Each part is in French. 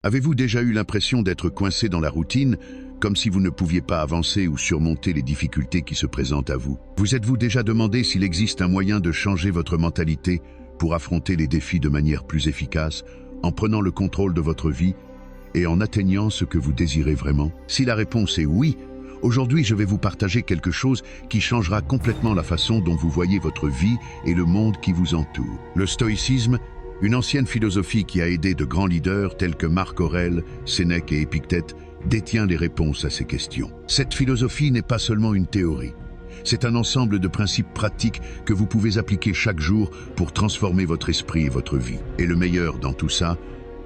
Avez-vous déjà eu l'impression d'être coincé dans la routine, comme si vous ne pouviez pas avancer ou surmonter les difficultés qui se présentent à vous? Vous êtes-vous déjà demandé s'il existe un moyen de changer votre mentalité pour affronter les défis de manière plus efficace, en prenant le contrôle de votre vie et en atteignant ce que vous désirez vraiment? Si la réponse est oui, aujourd'hui je vais vous partager quelque chose qui changera complètement la façon dont vous voyez votre vie et le monde qui vous entoure. Le stoïcisme, une ancienne philosophie qui a aidé de grands leaders tels que Marc Aurèle, Sénèque et Épictète, détient les réponses à ces questions. Cette philosophie n'est pas seulement une théorie. C'est un ensemble de principes pratiques que vous pouvez appliquer chaque jour pour transformer votre esprit et votre vie. Et le meilleur dans tout ça,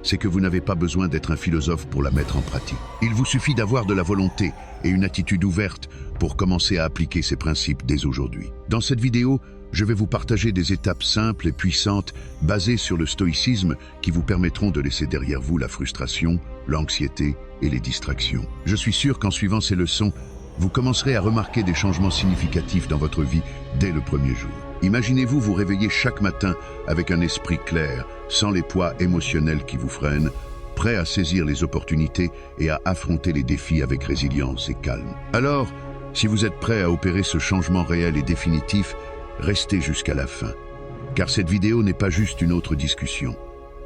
c'est que vous n'avez pas besoin d'être un philosophe pour la mettre en pratique. Il vous suffit d'avoir de la volonté et une attitude ouverte pour commencer à appliquer ces principes dès aujourd'hui. Dans cette vidéo, je vais vous partager des étapes simples et puissantes basées sur le stoïcisme qui vous permettront de laisser derrière vous la frustration, l'anxiété et les distractions. Je suis sûr qu'en suivant ces leçons, vous commencerez à remarquer des changements significatifs dans votre vie dès le premier jour. Imaginez-vous vous réveiller chaque matin avec un esprit clair, sans les poids émotionnels qui vous freinent, prêt à saisir les opportunités et à affronter les défis avec résilience et calme. Alors, si vous êtes prêt à opérer ce changement réel et définitif, restez jusqu'à la fin, car cette vidéo n'est pas juste une autre discussion.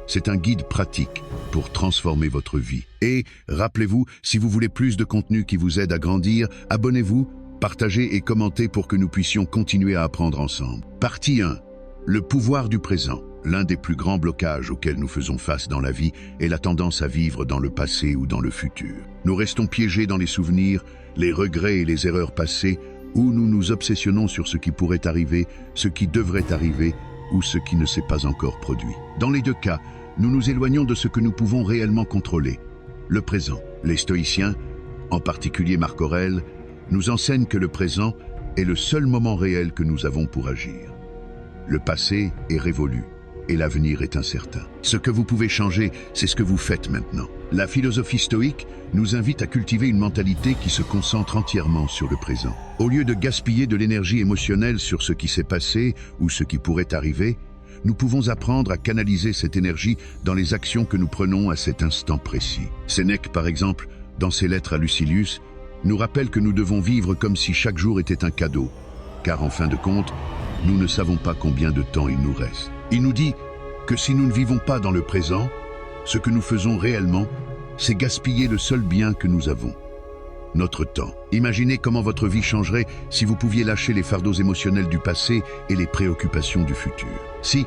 C'est un guide pratique pour transformer votre vie. Et rappelez-vous, si vous voulez plus de contenu qui vous aide à grandir, abonnez-vous, partagez et commentez pour que nous puissions continuer à apprendre ensemble. Partie 1. Le pouvoir du présent. L'un des plus grands blocages auxquels nous faisons face dans la vie est la tendance à vivre dans le passé ou dans le futur. Nous restons piégés dans les souvenirs, les regrets et les erreurs passées, où nous nous obsessionnons sur ce qui pourrait arriver, ce qui devrait arriver ou ce qui ne s'est pas encore produit. Dans les deux cas, nous nous éloignons de ce que nous pouvons réellement contrôler, le présent. Les stoïciens, en particulier Marc Aurèle, nous enseignent que le présent est le seul moment réel que nous avons pour agir. Le passé est révolu et l'avenir est incertain. Ce que vous pouvez changer, c'est ce que vous faites maintenant. La philosophie stoïque nous invite à cultiver une mentalité qui se concentre entièrement sur le présent. Au lieu de gaspiller de l'énergie émotionnelle sur ce qui s'est passé ou ce qui pourrait arriver, nous pouvons apprendre à canaliser cette énergie dans les actions que nous prenons à cet instant précis. Sénèque, par exemple, dans ses lettres à Lucilius, nous rappelle que nous devons vivre comme si chaque jour était un cadeau, car en fin de compte, nous ne savons pas combien de temps il nous reste. Il nous dit que si nous ne vivons pas dans le présent, ce que nous faisons réellement, c'est gaspiller le seul bien que nous avons, notre temps. Imaginez comment votre vie changerait si vous pouviez lâcher les fardeaux émotionnels du passé et les préoccupations du futur. Si,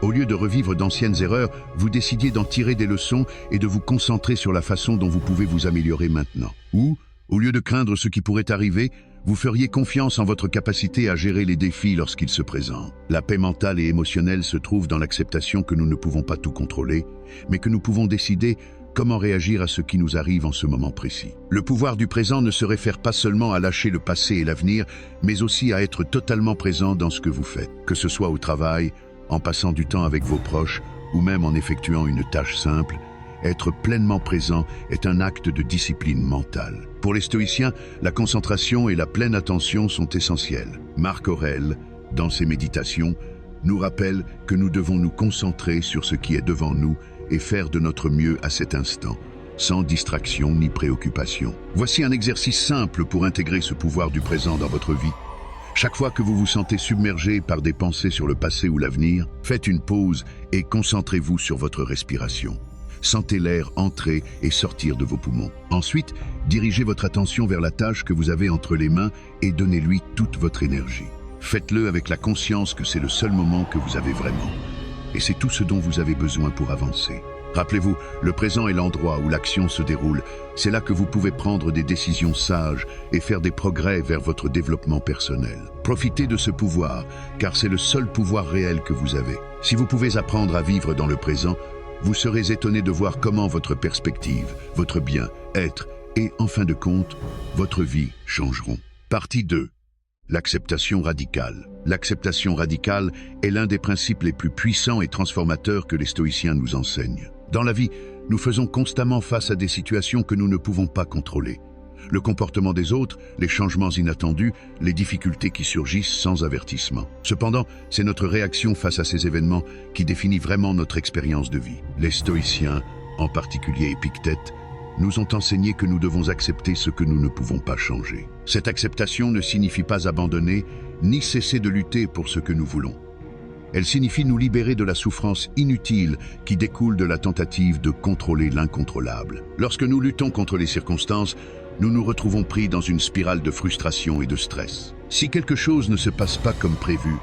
au lieu de revivre d'anciennes erreurs, vous décidiez d'en tirer des leçons et de vous concentrer sur la façon dont vous pouvez vous améliorer maintenant. Ou, au lieu de craindre ce qui pourrait arriver, vous feriez confiance en votre capacité à gérer les défis lorsqu'ils se présentent. La paix mentale et émotionnelle se trouve dans l'acceptation que nous ne pouvons pas tout contrôler, mais que nous pouvons décider comment réagir à ce qui nous arrive en ce moment précis. Le pouvoir du présent ne se réfère pas seulement à lâcher le passé et l'avenir, mais aussi à être totalement présent dans ce que vous faites, que ce soit au travail, en passant du temps avec vos proches ou même en effectuant une tâche simple. Être pleinement présent est un acte de discipline mentale. Pour les stoïciens, la concentration et la pleine attention sont essentielles. Marc Aurèle, dans ses méditations, nous rappelle que nous devons nous concentrer sur ce qui est devant nous et faire de notre mieux à cet instant, sans distraction ni préoccupation. Voici un exercice simple pour intégrer ce pouvoir du présent dans votre vie. Chaque fois que vous vous sentez submergé par des pensées sur le passé ou l'avenir, faites une pause et concentrez-vous sur votre respiration. Sentez l'air entrer et sortir de vos poumons. Ensuite, dirigez votre attention vers la tâche que vous avez entre les mains et donnez-lui toute votre énergie. Faites-le avec la conscience que c'est le seul moment que vous avez vraiment. Et c'est tout ce dont vous avez besoin pour avancer. Rappelez-vous, le présent est l'endroit où l'action se déroule. C'est là que vous pouvez prendre des décisions sages et faire des progrès vers votre développement personnel. Profitez de ce pouvoir, car c'est le seul pouvoir réel que vous avez. Si vous pouvez apprendre à vivre dans le présent, vous serez étonné de voir comment votre perspective, votre bien-être et, en fin de compte, votre vie changeront. Partie 2. L'acceptation radicale. L'acceptation radicale est l'un des principes les plus puissants et transformateurs que les stoïciens nous enseignent. Dans la vie, nous faisons constamment face à des situations que nous ne pouvons pas contrôler. Le comportement des autres, les changements inattendus, les difficultés qui surgissent sans avertissement. Cependant, c'est notre réaction face à ces événements qui définit vraiment notre expérience de vie. Les stoïciens en particulier Épictète, nous ont enseigné que nous devons accepter ce que nous ne pouvons pas changer. Cette acceptation ne signifie pas abandonner, ni cesser de lutter pour ce que nous voulons. Elle signifie nous libérer de la souffrance inutile qui découle de la tentative de contrôler l'incontrôlable. Lorsque nous luttons contre les circonstances, nous nous retrouvons pris dans une spirale de frustration et de stress. Si quelque chose ne se passe pas comme prévu,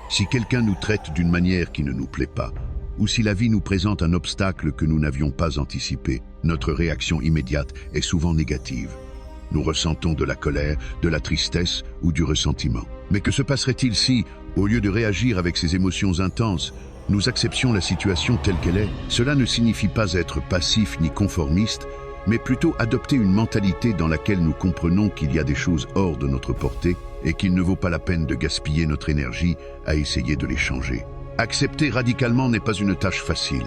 si quelqu'un nous traite d'une manière qui ne nous plaît pas, ou si la vie nous présente un obstacle que nous n'avions pas anticipé, notre réaction immédiate est souvent négative. Nous ressentons de la colère, de la tristesse ou du ressentiment. Mais que se passerait-il si, au lieu de réagir avec ces émotions intenses, nous acceptions la situation telle qu'elle est? Cela ne signifie pas être passif ni conformiste, mais plutôt adopter une mentalité dans laquelle nous comprenons qu'il y a des choses hors de notre portée et qu'il ne vaut pas la peine de gaspiller notre énergie à essayer de les changer. Accepter radicalement n'est pas une tâche facile.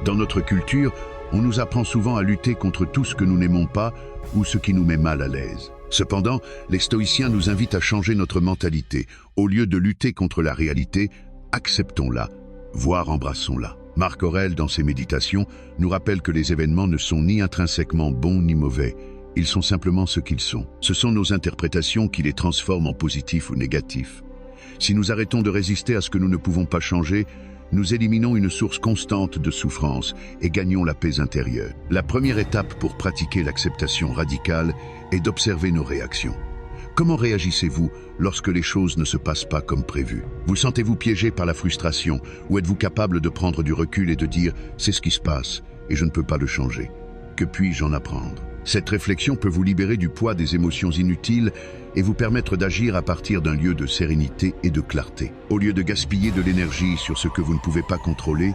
Dans notre culture, on nous apprend souvent à lutter contre tout ce que nous n'aimons pas ou ce qui nous met mal à l'aise. Cependant, les stoïciens nous invitent à changer notre mentalité. Au lieu de lutter contre la réalité, acceptons-la, voire embrassons-la. Marc Aurèle, dans ses méditations, nous rappelle que les événements ne sont ni intrinsèquement bons ni mauvais. Ils sont simplement ce qu'ils sont. Ce sont nos interprétations qui les transforment en positifs ou négatifs. Si nous arrêtons de résister à ce que nous ne pouvons pas changer, nous éliminons une source constante de souffrance et gagnons la paix intérieure. La première étape pour pratiquer l'acceptation radicale est d'observer nos réactions. Comment réagissez-vous lorsque les choses ne se passent pas comme prévu? Vous sentez-vous piégé par la frustration ou êtes-vous capable de prendre du recul et de dire « c'est ce qui se passe et je ne peux pas le changer. Que puis-je en apprendre ?» Cette réflexion peut vous libérer du poids des émotions inutiles et vous permettre d'agir à partir d'un lieu de sérénité et de clarté. Au lieu de gaspiller de l'énergie sur ce que vous ne pouvez pas contrôler,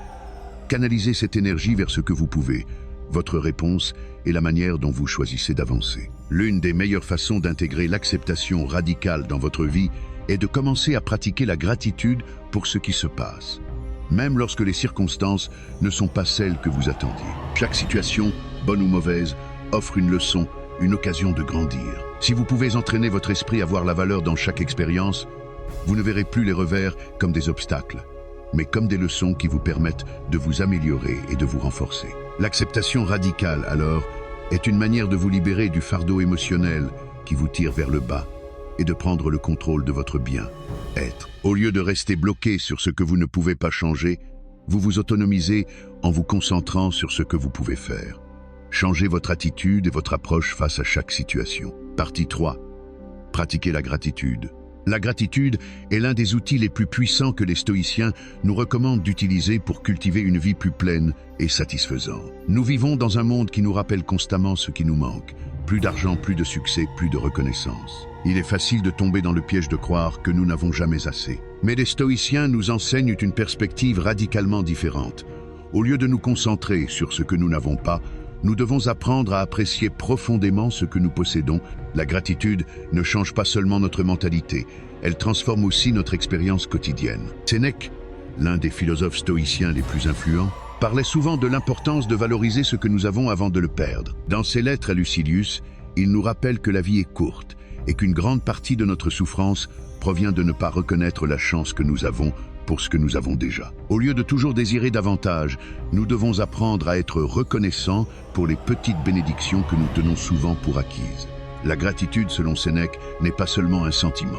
canalisez cette énergie vers ce que vous pouvez, votre réponse et la manière dont vous choisissez d'avancer. L'une des meilleures façons d'intégrer l'acceptation radicale dans votre vie est de commencer à pratiquer la gratitude pour ce qui se passe, même lorsque les circonstances ne sont pas celles que vous attendiez. Chaque situation, bonne ou mauvaise, offre une leçon, une occasion de grandir. Si vous pouvez entraîner votre esprit à voir la valeur dans chaque expérience, vous ne verrez plus les revers comme des obstacles, mais comme des leçons qui vous permettent de vous améliorer et de vous renforcer. L'acceptation radicale, alors, est une manière de vous libérer du fardeau émotionnel qui vous tire vers le bas et de prendre le contrôle de votre bien-être. Au lieu de rester bloqué sur ce que vous ne pouvez pas changer, vous vous autonomisez en vous concentrant sur ce que vous pouvez faire. Changez votre attitude et votre approche face à chaque situation. Partie 3. Pratiquez la gratitude. La gratitude est l'un des outils les plus puissants que les stoïciens nous recommandent d'utiliser pour cultiver une vie plus pleine et satisfaisante. Nous vivons dans un monde qui nous rappelle constamment ce qui nous manque. Plus d'argent, plus de succès, plus de reconnaissance. Il est facile de tomber dans le piège de croire que nous n'avons jamais assez. Mais les stoïciens nous enseignent une perspective radicalement différente. Au lieu de nous concentrer sur ce que nous n'avons pas, nous devons apprendre à apprécier profondément ce que nous possédons. La gratitude ne change pas seulement notre mentalité, elle transforme aussi notre expérience quotidienne. Sénèque, l'un des philosophes stoïciens les plus influents, parlait souvent de l'importance de valoriser ce que nous avons avant de le perdre. Dans ses lettres à Lucilius, il nous rappelle que la vie est courte et qu'une grande partie de notre souffrance provient de ne pas reconnaître la chance que nous avons pour ce que nous avons déjà. Au lieu de toujours désirer davantage, nous devons apprendre à être reconnaissants pour les petites bénédictions que nous tenons souvent pour acquises. La gratitude, selon Sénèque, n'est pas seulement un sentiment.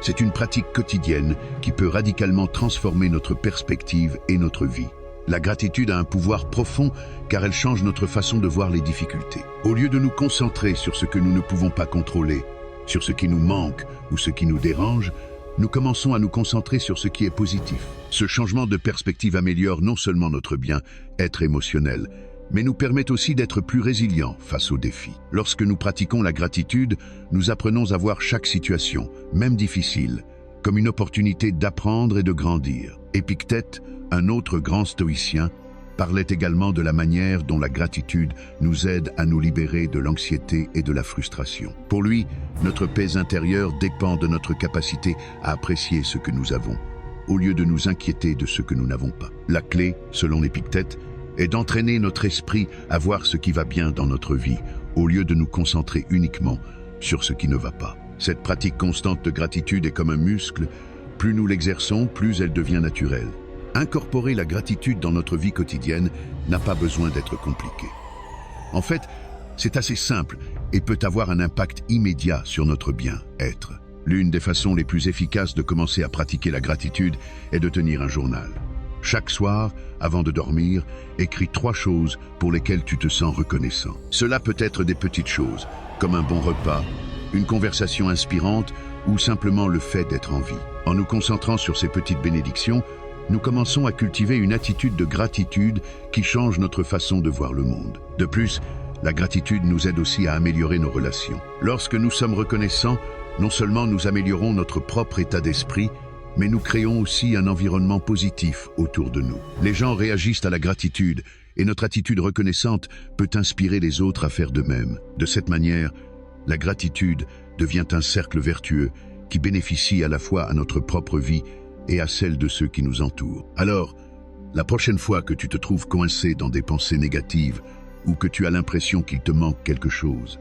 C'est une pratique quotidienne qui peut radicalement transformer notre perspective et notre vie. La gratitude a un pouvoir profond car elle change notre façon de voir les difficultés. Au lieu de nous concentrer sur ce que nous ne pouvons pas contrôler, sur ce qui nous manque ou ce qui nous dérange, nous commençons à nous concentrer sur ce qui est positif. Ce changement de perspective améliore non seulement notre bien-être émotionnel, mais nous permet aussi d'être plus résilients face aux défis. Lorsque nous pratiquons la gratitude, nous apprenons à voir chaque situation, même difficile, comme une opportunité d'apprendre et de grandir. Épictète, un autre grand stoïcien, parlait également de la manière dont la gratitude nous aide à nous libérer de l'anxiété et de la frustration. Pour lui, notre paix intérieure dépend de notre capacité à apprécier ce que nous avons, au lieu de nous inquiéter de ce que nous n'avons pas. La clé, selon Épictète, est d'entraîner notre esprit à voir ce qui va bien dans notre vie, au lieu de nous concentrer uniquement sur ce qui ne va pas. Cette pratique constante de gratitude est comme un muscle. Plus nous l'exerçons, plus elle devient naturelle. Incorporer la gratitude dans notre vie quotidienne n'a pas besoin d'être compliqué. En fait, c'est assez simple et peut avoir un impact immédiat sur notre bien-être. L'une des façons les plus efficaces de commencer à pratiquer la gratitude est de tenir un journal. Chaque soir, avant de dormir, écris 3 choses pour lesquelles tu te sens reconnaissant. Cela peut être des petites choses, comme un bon repas, une conversation inspirante ou simplement le fait d'être en vie. En nous concentrant sur ces petites bénédictions, nous commençons à cultiver une attitude de gratitude qui change notre façon de voir le monde. De plus, la gratitude nous aide aussi à améliorer nos relations. Lorsque nous sommes reconnaissants, non seulement nous améliorons notre propre état d'esprit, mais nous créons aussi un environnement positif autour de nous. Les gens réagissent à la gratitude et notre attitude reconnaissante peut inspirer les autres à faire de même. De cette manière, la gratitude devient un cercle vertueux qui bénéficie à la fois à notre propre vie et à celle de ceux qui nous entourent. Alors, la prochaine fois que tu te trouves coincé dans des pensées négatives ou que tu as l'impression qu'il te manque quelque chose,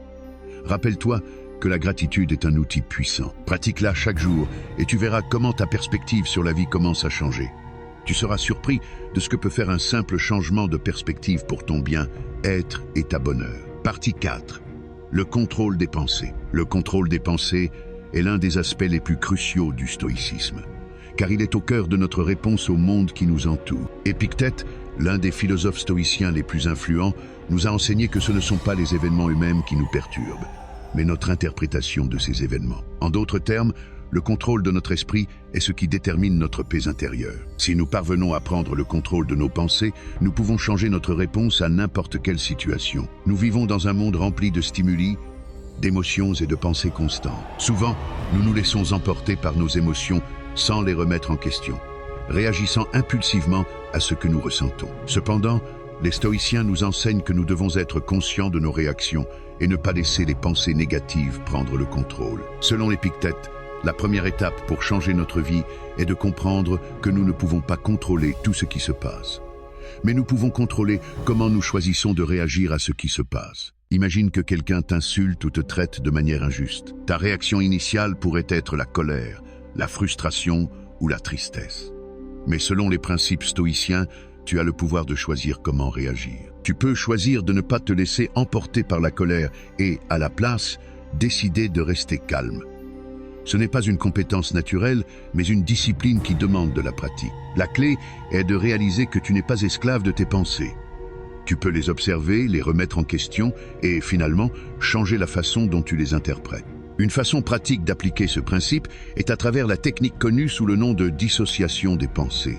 rappelle-toi que la gratitude est un outil puissant. Pratique-la chaque jour et tu verras comment ta perspective sur la vie commence à changer. Tu seras surpris de ce que peut faire un simple changement de perspective pour ton bien-être et ta bonheur. Partie 4. Le contrôle des pensées. Le contrôle des pensées est l'un des aspects les plus cruciaux du stoïcisme, car il est au cœur de notre réponse au monde qui nous entoure. Épictète, l'un des philosophes stoïciens les plus influents, nous a enseigné que ce ne sont pas les événements eux-mêmes qui nous perturbent, mais notre interprétation de ces événements. En d'autres termes, le contrôle de notre esprit est ce qui détermine notre paix intérieure. Si nous parvenons à prendre le contrôle de nos pensées, nous pouvons changer notre réponse à n'importe quelle situation. Nous vivons dans un monde rempli de stimuli, d'émotions et de pensées constantes. Souvent, nous nous laissons emporter par nos émotions sans les remettre en question, réagissant impulsivement à ce que nous ressentons. Cependant, les stoïciens nous enseignent que nous devons être conscients de nos réactions et ne pas laisser les pensées négatives prendre le contrôle. Selon l'Épictète, la première étape pour changer notre vie est de comprendre que nous ne pouvons pas contrôler tout ce qui se passe. Mais nous pouvons contrôler comment nous choisissons de réagir à ce qui se passe. Imagine que quelqu'un t'insulte ou te traite de manière injuste. Ta réaction initiale pourrait être la colère, la frustration ou la tristesse. Mais selon les principes stoïciens, tu as le pouvoir de choisir comment réagir. Tu peux choisir de ne pas te laisser emporter par la colère et, à la place, décider de rester calme. Ce n'est pas une compétence naturelle, mais une discipline qui demande de la pratique. La clé est de réaliser que tu n'es pas esclave de tes pensées. Tu peux les observer, les remettre en question et, finalement, changer la façon dont tu les interprètes. Une façon pratique d'appliquer ce principe est à travers la technique connue sous le nom de dissociation des pensées.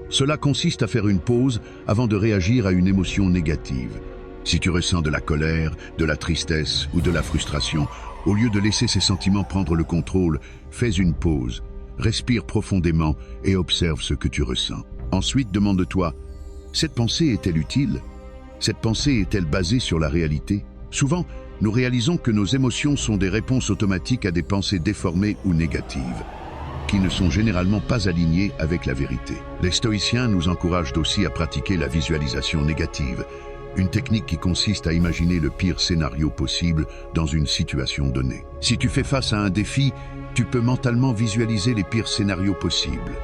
Cela consiste à faire une pause avant de réagir à une émotion négative. Si tu ressens de la colère, de la tristesse ou de la frustration, au lieu de laisser ces sentiments prendre le contrôle, fais une pause, respire profondément et observe ce que tu ressens. Ensuite, demande-toi, cette pensée est-elle utile? Cette pensée est-elle basée sur la réalité? Souvent, nous réalisons que nos émotions sont des réponses automatiques à des pensées déformées ou négatives, qui ne sont généralement pas alignées avec la vérité. Les stoïciens nous encouragent aussi à pratiquer la visualisation négative, une technique qui consiste à imaginer le pire scénario possible dans une situation donnée. Si tu fais face à un défi, tu peux mentalement visualiser les pires scénarios possibles.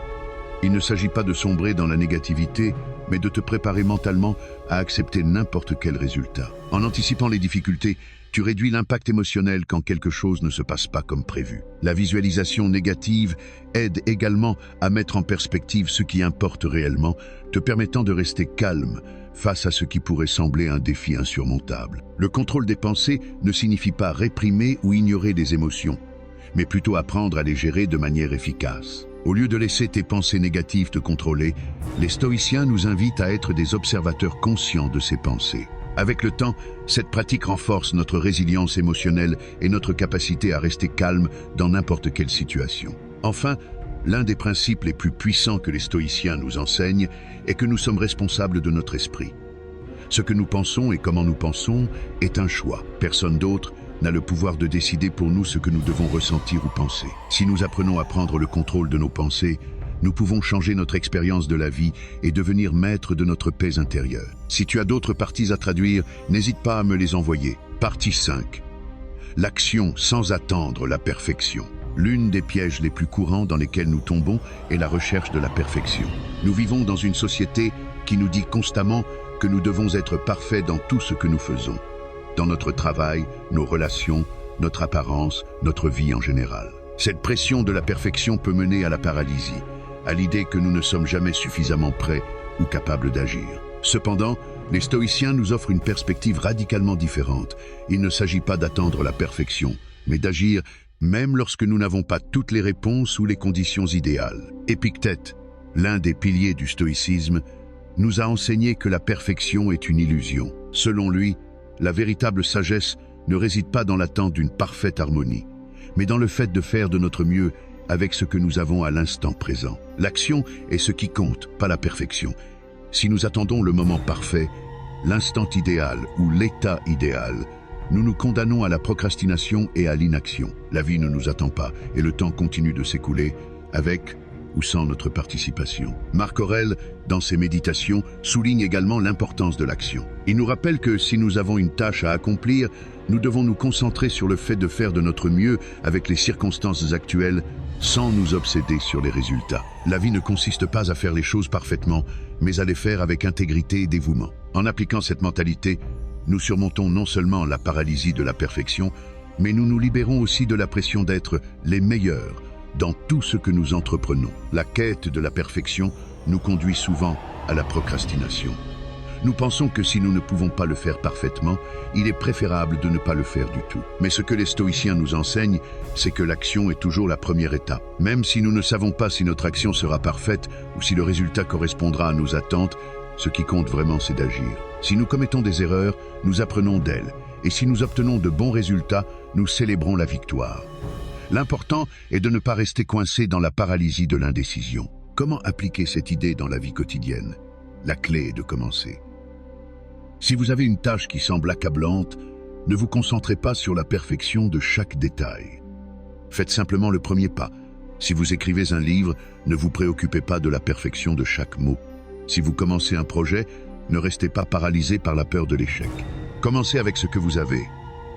Il ne s'agit pas de sombrer dans la négativité, mais de te préparer mentalement à accepter n'importe quel résultat. En anticipant les difficultés, tu réduis l'impact émotionnel quand quelque chose ne se passe pas comme prévu. La visualisation négative aide également à mettre en perspective ce qui importe réellement, te permettant de rester calme face à ce qui pourrait sembler un défi insurmontable. Le contrôle des pensées ne signifie pas réprimer ou ignorer des émotions, mais plutôt apprendre à les gérer de manière efficace. Au lieu de laisser tes pensées négatives te contrôler, les stoïciens nous invitent à être des observateurs conscients de ces pensées. Avec le temps, cette pratique renforce notre résilience émotionnelle et notre capacité à rester calme dans n'importe quelle situation. Enfin, l'un des principes les plus puissants que les stoïciens nous enseignent est que nous sommes responsables de notre esprit. Ce que nous pensons et comment nous pensons est un choix. Personne d'autre n'a le pouvoir de décider pour nous ce que nous devons ressentir ou penser. Si nous apprenons à prendre le contrôle de nos pensées, nous pouvons changer notre expérience de la vie et devenir maîtres de notre paix intérieure. Si tu as d'autres parties à traduire, n'hésite pas à me les envoyer. Partie 5. L'action sans attendre la perfection. L'une des pièges les plus courants dans lesquels nous tombons est la recherche de la perfection. Nous vivons dans une société qui nous dit constamment que nous devons être parfaits dans tout ce que nous faisons, dans notre travail, nos relations, notre apparence, notre vie en général. Cette pression de la perfection peut mener à la paralysie, à l'idée que nous ne sommes jamais suffisamment prêts ou capables d'agir. Cependant, les stoïciens nous offrent une perspective radicalement différente. Il ne s'agit pas d'attendre la perfection, mais d'agir même lorsque nous n'avons pas toutes les réponses ou les conditions idéales. Épictète, l'un des piliers du stoïcisme, nous a enseigné que la perfection est une illusion. Selon lui, la véritable sagesse ne réside pas dans l'attente d'une parfaite harmonie, mais dans le fait de faire de notre mieux avec ce que nous avons à l'instant présent. L'action est ce qui compte, pas la perfection. Si nous attendons le moment parfait, l'instant idéal ou l'état idéal, nous nous condamnons à la procrastination et à l'inaction. La vie ne nous attend pas et le temps continue de s'écouler avec ou sans notre participation. Marc Aurèle, dans ses méditations, souligne également l'importance de l'action. Il nous rappelle que si nous avons une tâche à accomplir, nous devons nous concentrer sur le fait de faire de notre mieux avec les circonstances actuelles sans nous obséder sur les résultats. La vie ne consiste pas à faire les choses parfaitement, mais à les faire avec intégrité et dévouement. En appliquant cette mentalité, nous surmontons non seulement la paralysie de la perfection, mais nous nous libérons aussi de la pression d'être les meilleurs dans tout ce que nous entreprenons. La quête de la perfection nous conduit souvent à la procrastination. Nous pensons que si nous ne pouvons pas le faire parfaitement, il est préférable de ne pas le faire du tout. Mais ce que les stoïciens nous enseignent, c'est que l'action est toujours la première étape. Même si nous ne savons pas si notre action sera parfaite ou si le résultat correspondra à nos attentes, ce qui compte vraiment, c'est d'agir. Si nous commettons des erreurs, nous apprenons d'elles. Et si nous obtenons de bons résultats, nous célébrons la victoire. L'important est de ne pas rester coincé dans la paralysie de l'indécision. Comment appliquer cette idée dans la vie quotidienne? La clé est de commencer. Si vous avez une tâche qui semble accablante, ne vous concentrez pas sur la perfection de chaque détail. Faites simplement le premier pas. Si vous écrivez un livre, ne vous préoccupez pas de la perfection de chaque mot. Si vous commencez un projet, ne restez pas paralysé par la peur de l'échec. Commencez avec ce que vous avez,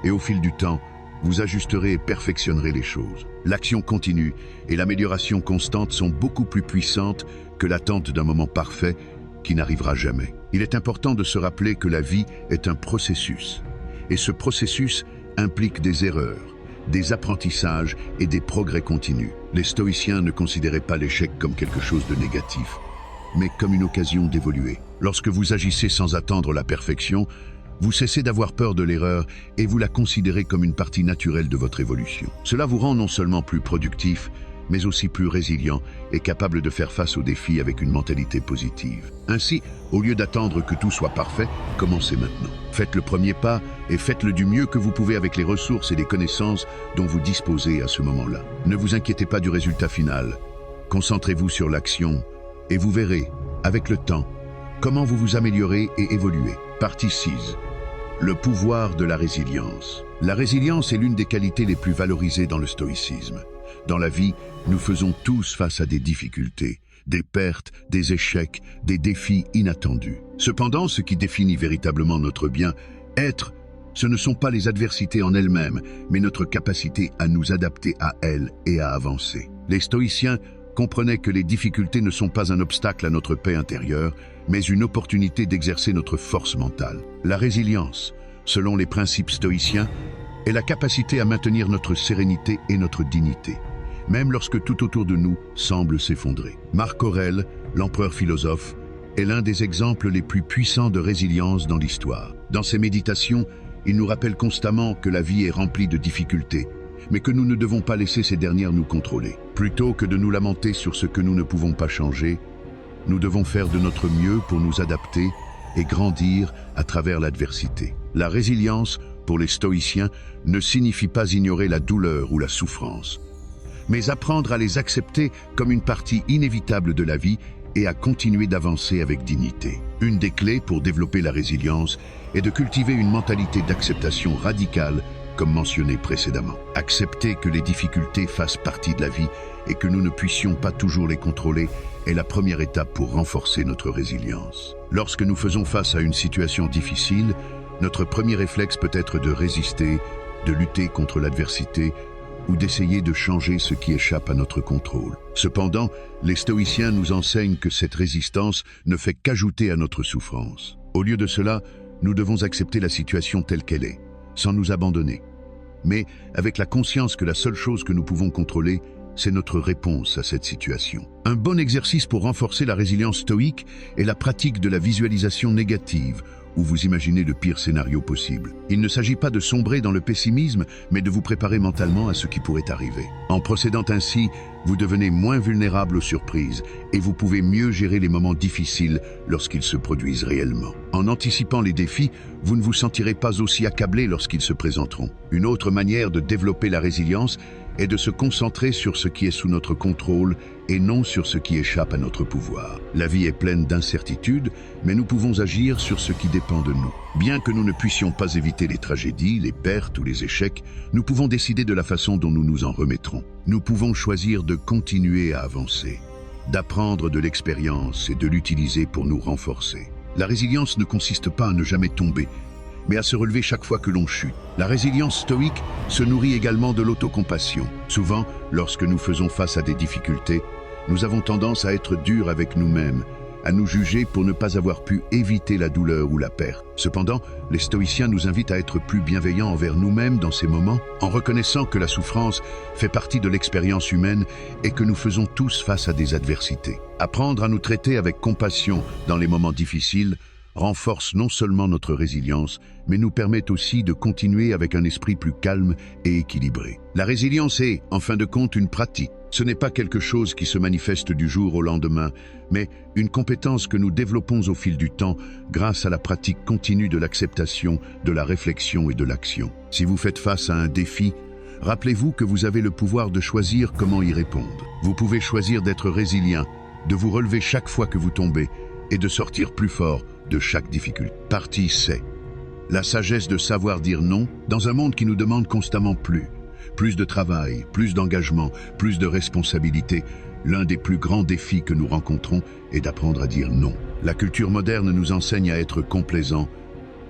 et au fil du temps, vous ajusterez et perfectionnerez les choses. L'action continue et l'amélioration constante sont beaucoup plus puissantes que l'attente d'un moment parfait qui n'arrivera jamais. Il est important de se rappeler que la vie est un processus, et ce processus implique des erreurs, des apprentissages et des progrès continus. Les stoïciens ne considéraient pas l'échec comme quelque chose de négatif, mais comme une occasion d'évoluer. Lorsque vous agissez sans attendre la perfection, vous cessez d'avoir peur de l'erreur et vous la considérez comme une partie naturelle de votre évolution. Cela vous rend non seulement plus productif, mais aussi plus résilient et capable de faire face aux défis avec une mentalité positive. Ainsi, au lieu d'attendre que tout soit parfait, commencez maintenant. Faites le premier pas et faites-le du mieux que vous pouvez avec les ressources et les connaissances dont vous disposez à ce moment-là. Ne vous inquiétez pas du résultat final. Concentrez-vous sur l'action et vous verrez, avec le temps, comment vous vous améliorez et évoluez. Partie 6. Le pouvoir de la résilience. La résilience est l'une des qualités les plus valorisées dans le stoïcisme. Dans la vie, nous faisons tous face à des difficultés, des pertes, des échecs, des défis inattendus. Cependant, ce qui définit véritablement notre bien-être, ce ne sont pas les adversités en elles-mêmes, mais notre capacité à nous adapter à elles et à avancer. Les stoïciens comprenaient que les difficultés ne sont pas un obstacle à notre paix intérieure, mais une opportunité d'exercer notre force mentale. La résilience, selon les principes stoïciens, est la capacité à maintenir notre sérénité et notre dignité, même lorsque tout autour de nous semble s'effondrer. Marc Aurèle, l'empereur philosophe, est l'un des exemples les plus puissants de résilience dans l'histoire. Dans ses méditations, il nous rappelle constamment que la vie est remplie de difficultés, mais que nous ne devons pas laisser ces dernières nous contrôler. Plutôt que de nous lamenter sur ce que nous ne pouvons pas changer, nous devons faire de notre mieux pour nous adapter et grandir à travers l'adversité. La résilience, pour les stoïciens, ne signifie pas ignorer la douleur ou la souffrance, mais apprendre à les accepter comme une partie inévitable de la vie et à continuer d'avancer avec dignité. Une des clés pour développer la résilience est de cultiver une mentalité d'acceptation radicale, comme mentionné précédemment. Accepter que les difficultés fassent partie de la vie et que nous ne puissions pas toujours les contrôler est la première étape pour renforcer notre résilience. Lorsque nous faisons face à une situation difficile, notre premier réflexe peut être de résister, de lutter contre l'adversité ou d'essayer de changer ce qui échappe à notre contrôle. Cependant, les stoïciens nous enseignent que cette résistance ne fait qu'ajouter à notre souffrance. Au lieu de cela, nous devons accepter la situation telle qu'elle est, sans nous abandonner. Mais avec la conscience que la seule chose que nous pouvons contrôler, c'est notre réponse à cette situation. Un bon exercice pour renforcer la résilience stoïque est la pratique de la visualisation négative, où vous imaginez le pire scénario possible. Il ne s'agit pas de sombrer dans le pessimisme, mais de vous préparer mentalement à ce qui pourrait arriver. En procédant ainsi, vous devenez moins vulnérable aux surprises et vous pouvez mieux gérer les moments difficiles lorsqu'ils se produisent réellement. En anticipant les défis, vous ne vous sentirez pas aussi accablé lorsqu'ils se présenteront. Une autre manière de développer la résilience est de se concentrer sur ce qui est sous notre contrôle et non sur ce qui échappe à notre pouvoir. La vie est pleine d'incertitudes, mais nous pouvons agir sur ce qui dépend de nous. Bien que nous ne puissions pas éviter les tragédies, les pertes ou les échecs, nous pouvons décider de la façon dont nous nous en remettrons. Nous pouvons choisir de continuer à avancer, d'apprendre de l'expérience et de l'utiliser pour nous renforcer. La résilience ne consiste pas à ne jamais tomber, mais à se relever chaque fois que l'on chute. La résilience stoïque se nourrit également de l'autocompassion. Souvent, lorsque nous faisons face à des difficultés, nous avons tendance à être durs avec nous-mêmes, à nous juger pour ne pas avoir pu éviter la douleur ou la perte. Cependant, les stoïciens nous invitent à être plus bienveillants envers nous-mêmes dans ces moments, en reconnaissant que la souffrance fait partie de l'expérience humaine et que nous faisons tous face à des adversités. Apprendre à nous traiter avec compassion dans les moments difficiles renforce non seulement notre résilience, mais nous permet aussi de continuer avec un esprit plus calme et équilibré. La résilience est, en fin de compte, une pratique. Ce n'est pas quelque chose qui se manifeste du jour au lendemain, mais une compétence que nous développons au fil du temps grâce à la pratique continue de l'acceptation, de la réflexion et de l'action. Si vous faites face à un défi, rappelez-vous que vous avez le pouvoir de choisir comment y répondre. Vous pouvez choisir d'être résilient, de vous relever chaque fois que vous tombez et de sortir plus fort de chaque difficulté. Partie C. La sagesse de savoir dire non dans un monde qui nous demande constamment plus de travail, plus d'engagement, plus de responsabilités. L'un des plus grands défis que nous rencontrons est d'apprendre à dire non. La culture moderne nous enseigne à être complaisants,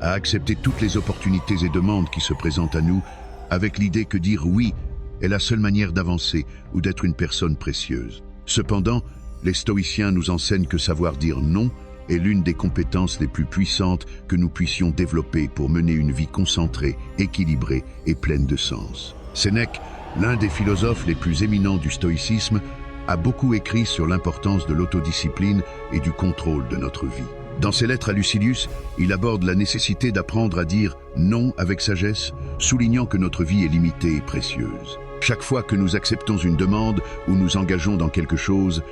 à accepter toutes les opportunités et demandes qui se présentent à nous, avec l'idée que dire oui est la seule manière d'avancer ou d'être une personne précieuse. Cependant, les stoïciens nous enseignent que savoir dire non est l'une des compétences les plus puissantes que nous puissions développer pour mener une vie concentrée, équilibrée et pleine de sens. Sénèque, l'un des philosophes les plus éminents du stoïcisme, a beaucoup écrit sur l'importance de l'autodiscipline et du contrôle de notre vie. Dans ses lettres à Lucilius, il aborde la nécessité d'apprendre à dire non avec sagesse, soulignant que notre vie est limitée et précieuse. Chaque fois que nous acceptons une demande ou nous engageons dans quelque chose,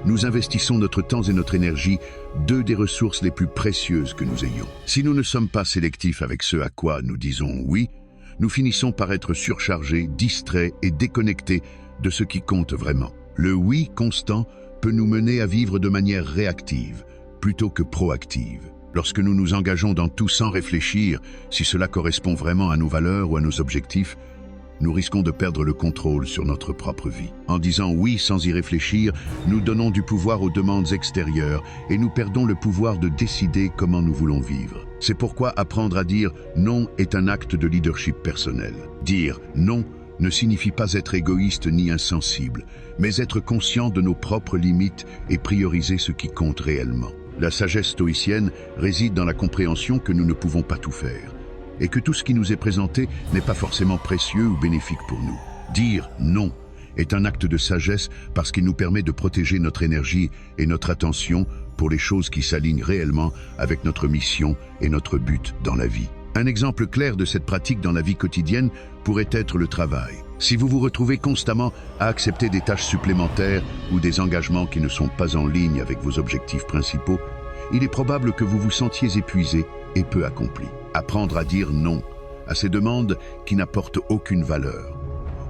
nous investissons notre temps et notre énergie, deux des ressources les plus précieuses que nous ayons. Si nous ne sommes pas sélectifs avec ce à quoi nous disons oui, nous finissons par être surchargés, distraits et déconnectés de ce qui compte vraiment. Le oui constant peut nous mener à vivre de manière réactive, plutôt que proactive. Lorsque nous nous engageons dans tout sans réfléchir si cela correspond vraiment à nos valeurs ou à nos objectifs, nous risquons de perdre le contrôle sur notre propre vie. En disant oui sans y réfléchir, nous donnons du pouvoir aux demandes extérieures et nous perdons le pouvoir de décider comment nous voulons vivre. C'est pourquoi apprendre à dire non est un acte de leadership personnel. Dire non ne signifie pas être égoïste ni insensible, mais être conscient de nos propres limites et prioriser ce qui compte réellement. La sagesse stoïcienne réside dans la compréhension que nous ne pouvons pas tout faire, et que tout ce qui nous est présenté n'est pas forcément précieux ou bénéfique pour nous. Dire non est un acte de sagesse parce qu'il nous permet de protéger notre énergie et notre attention pour les choses qui s'alignent réellement avec notre mission et notre but dans la vie. Un exemple clair de cette pratique dans la vie quotidienne pourrait être le travail. Si vous vous retrouvez constamment à accepter des tâches supplémentaires ou des engagements qui ne sont pas en ligne avec vos objectifs principaux, il est probable que vous vous sentiez épuisé et peu accompli. Apprendre à dire non à ces demandes qui n'apportent aucune valeur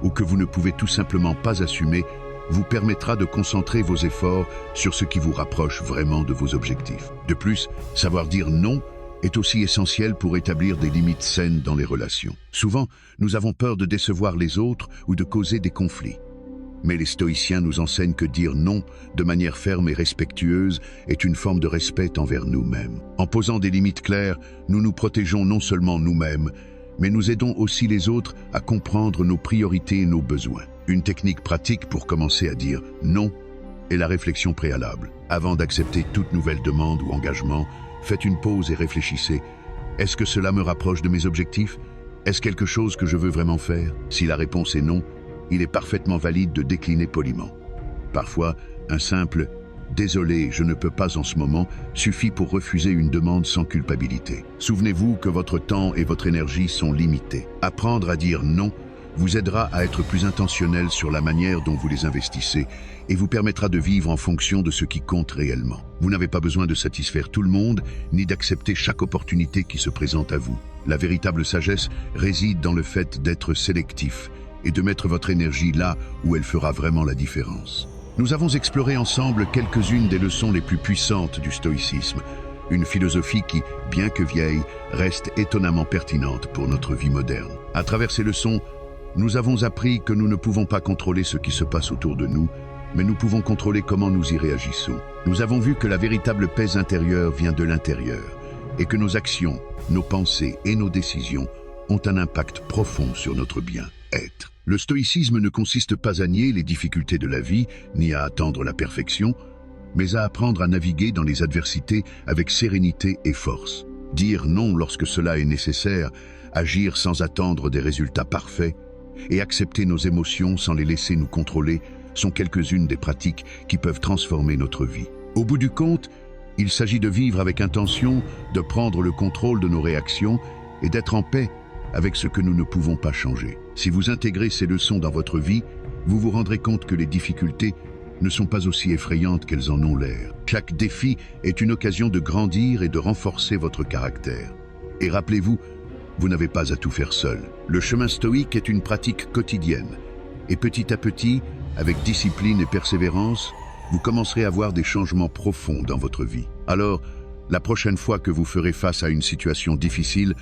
ou que vous ne pouvez tout simplement pas assumer vous permettra de concentrer vos efforts sur ce qui vous rapproche vraiment de vos objectifs. De plus, savoir dire non est aussi essentiel pour établir des limites saines dans les relations. Souvent, nous avons peur de décevoir les autres ou de causer des conflits. Mais les stoïciens nous enseignent que dire non de manière ferme et respectueuse est une forme de respect envers nous-mêmes. En posant des limites claires, nous nous protégeons non seulement nous-mêmes, mais nous aidons aussi les autres à comprendre nos priorités et nos besoins. Une technique pratique pour commencer à dire non est la réflexion préalable. Avant d'accepter toute nouvelle demande ou engagement, faites une pause et réfléchissez. Est-ce que cela me rapproche de mes objectifs? Est-ce quelque chose que je veux vraiment faire? Si la réponse est non, il est parfaitement valide de décliner poliment. Parfois, un simple « Désolé, je ne peux pas en ce moment » suffit pour refuser une demande sans culpabilité. Souvenez-vous que votre temps et votre énergie sont limités. Apprendre à dire non vous aidera à être plus intentionnel sur la manière dont vous les investissez et vous permettra de vivre en fonction de ce qui compte réellement. Vous n'avez pas besoin de satisfaire tout le monde, ni d'accepter chaque opportunité qui se présente à vous. La véritable sagesse réside dans le fait d'être sélectif et de mettre votre énergie là où elle fera vraiment la différence. Nous avons exploré ensemble quelques-unes des leçons les plus puissantes du stoïcisme, une philosophie qui, bien que vieille, reste étonnamment pertinente pour notre vie moderne. À travers ces leçons, nous avons appris que nous ne pouvons pas contrôler ce qui se passe autour de nous, mais nous pouvons contrôler comment nous y réagissons. Nous avons vu que la véritable paix intérieure vient de l'intérieur, et que nos actions, nos pensées et nos décisions ont un impact profond sur notre bien-être. Le stoïcisme ne consiste pas à nier les difficultés de la vie, ni à attendre la perfection, mais à apprendre à naviguer dans les adversités avec sérénité et force. Dire non lorsque cela est nécessaire, agir sans attendre des résultats parfaits, et accepter nos émotions sans les laisser nous contrôler sont quelques-unes des pratiques qui peuvent transformer notre vie. Au bout du compte, il s'agit de vivre avec intention, de prendre le contrôle de nos réactions et d'être en paix avec ce que nous ne pouvons pas changer. Si vous intégrez ces leçons dans votre vie, vous vous rendrez compte que les difficultés ne sont pas aussi effrayantes qu'elles en ont l'air. Chaque défi est une occasion de grandir et de renforcer votre caractère. Et rappelez-vous, vous n'avez pas à tout faire seul. Le chemin stoïque est une pratique quotidienne. Et petit à petit, avec discipline et persévérance, vous commencerez à voir des changements profonds dans votre vie. Alors, la prochaine fois que vous ferez face à une situation difficile,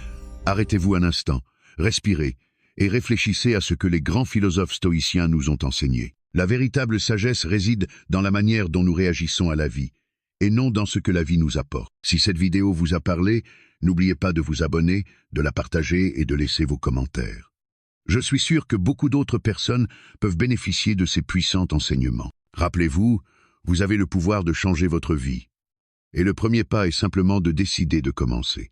arrêtez-vous un instant, respirez et réfléchissez à ce que les grands philosophes stoïciens nous ont enseigné. La véritable sagesse réside dans la manière dont nous réagissons à la vie, et non dans ce que la vie nous apporte. Si cette vidéo vous a parlé, n'oubliez pas de vous abonner, de la partager et de laisser vos commentaires. Je suis sûr que beaucoup d'autres personnes peuvent bénéficier de ces puissants enseignements. Rappelez-vous, vous avez le pouvoir de changer votre vie. Et le premier pas est simplement de décider de commencer.